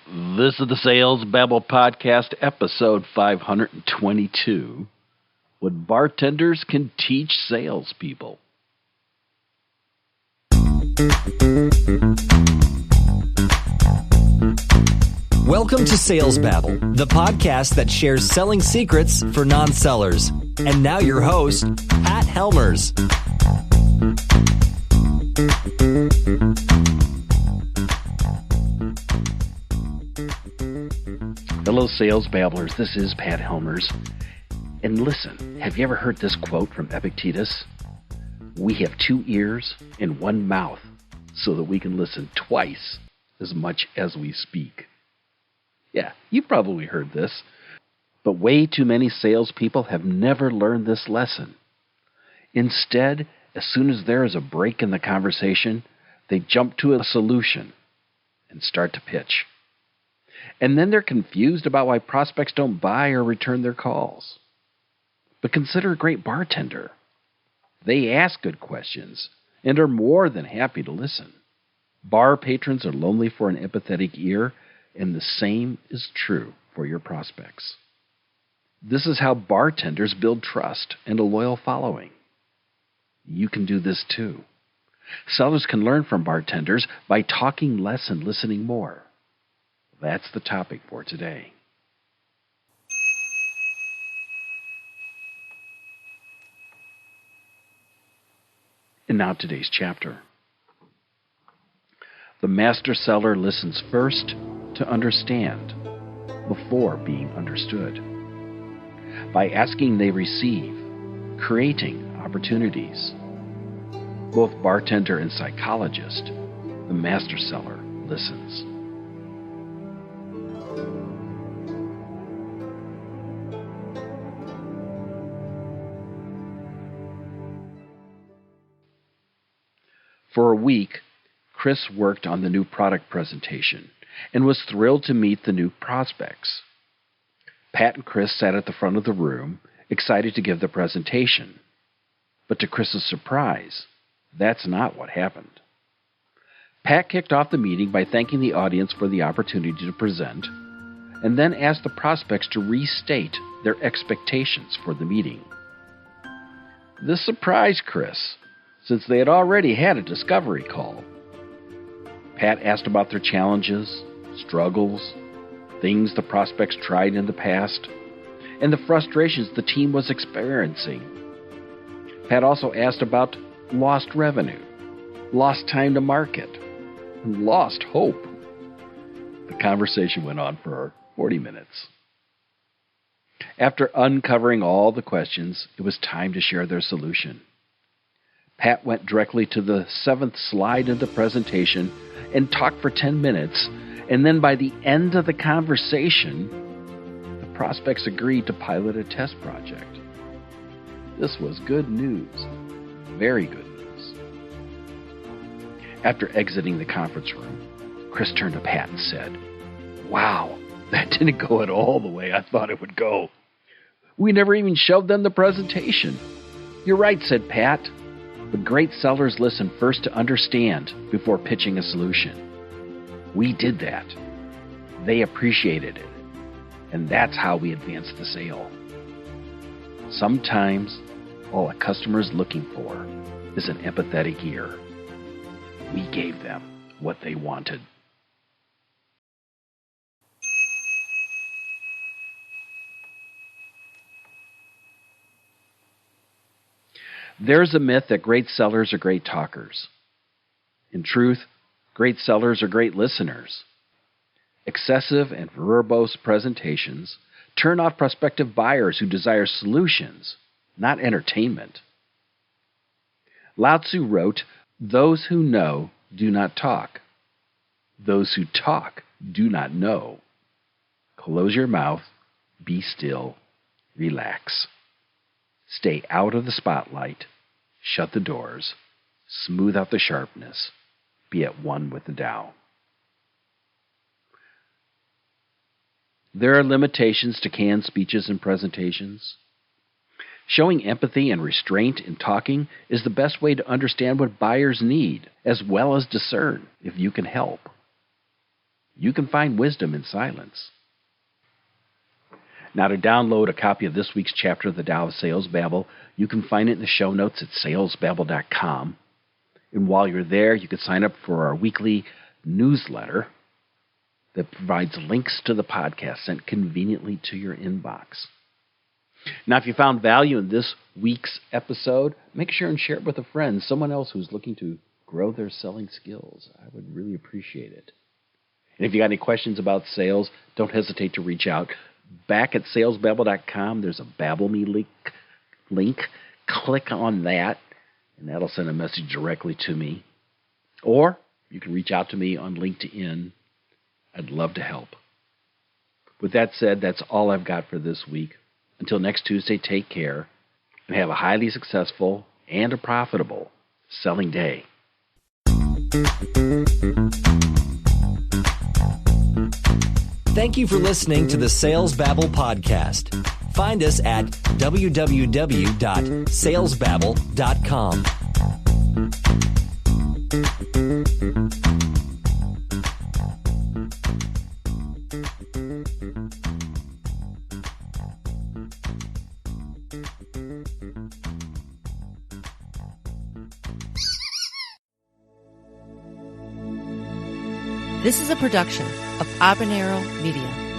This is the Sales Babble Podcast, episode 522. What bartenders can teach salespeople. Welcome to Sales Babble, the podcast that shares selling secrets for non-sellers. And now your host, Pat Helmers. Hello, Sales Babblers. This is Pat Helmers. And listen, have you ever heard this quote from Epictetus? We have 2 ears and 1 mouth so that we can listen twice as much as we speak. Yeah, you've probably heard this. But way too many salespeople have never learned this lesson. Instead, as soon as there is a break in the conversation, they jump to a solution and start to pitch. And then they're confused about why prospects don't buy or return their calls. But consider a great bartender. They ask good questions and are more than happy to listen. Bar patrons are lonely for an empathetic ear, and the same is true for your prospects. This is how bartenders build trust and a loyal following. You can do this too. Sellers can learn from bartenders by talking less and listening more. That's the topic for today. And now today's chapter. The master seller listens first to understand before being understood. By asking, they receive, creating opportunities. Both bartender and psychologist, the master seller listens. For a week, Chris worked on the new product presentation and was thrilled to meet the new prospects. Pat and Chris sat at the front of the room, excited to give the presentation. But to Chris's surprise, that's not what happened. Pat kicked off the meeting by thanking the audience for the opportunity to present, and then asked the prospects to restate their expectations for the meeting. This surprised Chris, since they had already had a discovery call. Pat asked about their challenges, struggles, things the prospects tried in the past, and the frustrations the team was experiencing. Pat also asked about lost revenue, lost time to market, and lost hope. The conversation went on for 40 minutes. After uncovering all the questions, it was time to share their solution. Pat went directly to the 7th slide of the presentation and talked for 10 minutes, and then by the end of the conversation, the prospects agreed to pilot a test project. This was good news, very good news. After exiting the conference room, Chris turned to Pat and said, "Wow, that didn't go at all the way I thought it would go. We never even showed them the presentation." "You're right," said Pat. But great sellers listen first to understand before pitching a solution. We did that. They appreciated it. And that's how we advanced the sale. Sometimes all a customer is looking for is an empathetic ear. We gave them what they wanted. There's a myth that great sellers are great talkers. In truth, great sellers are great listeners. Excessive and verbose presentations turn off prospective buyers who desire solutions, not entertainment. Lao Tzu wrote, "Those who know do not talk. Those who talk do not know. Close your mouth, be still, relax. Stay out of the spotlight, shut the doors, smooth out the sharpness, be at one with the Tao." There are limitations to canned speeches and presentations. Showing empathy and restraint in talking is the best way to understand what buyers need, as well as discern if you can help. You can find wisdom in silence. Now, to download a copy of this week's chapter of the Tao of Sales Babble, you can find it in the show notes at salesbabble.com. And while you're there, you can sign up for our weekly newsletter that provides links to the podcast sent conveniently to your inbox. Now, if you found value in this week's episode, make sure and share it with a friend, someone else who's looking to grow their selling skills. I would really appreciate it. And if you got any questions about sales, don't hesitate to reach out. Back at salesbabble.com, there's a Babble Me link. Click on that, and that'll send a message directly to me. Or you can reach out to me on LinkedIn. I'd love to help. With that said, that's all I've got for this week. Until next Tuesday, take care and have a highly successful and a profitable selling day. Thank you for listening to the Sales Babble podcast. Find us at www.salesbabble.com. This is a production of Habanero Media.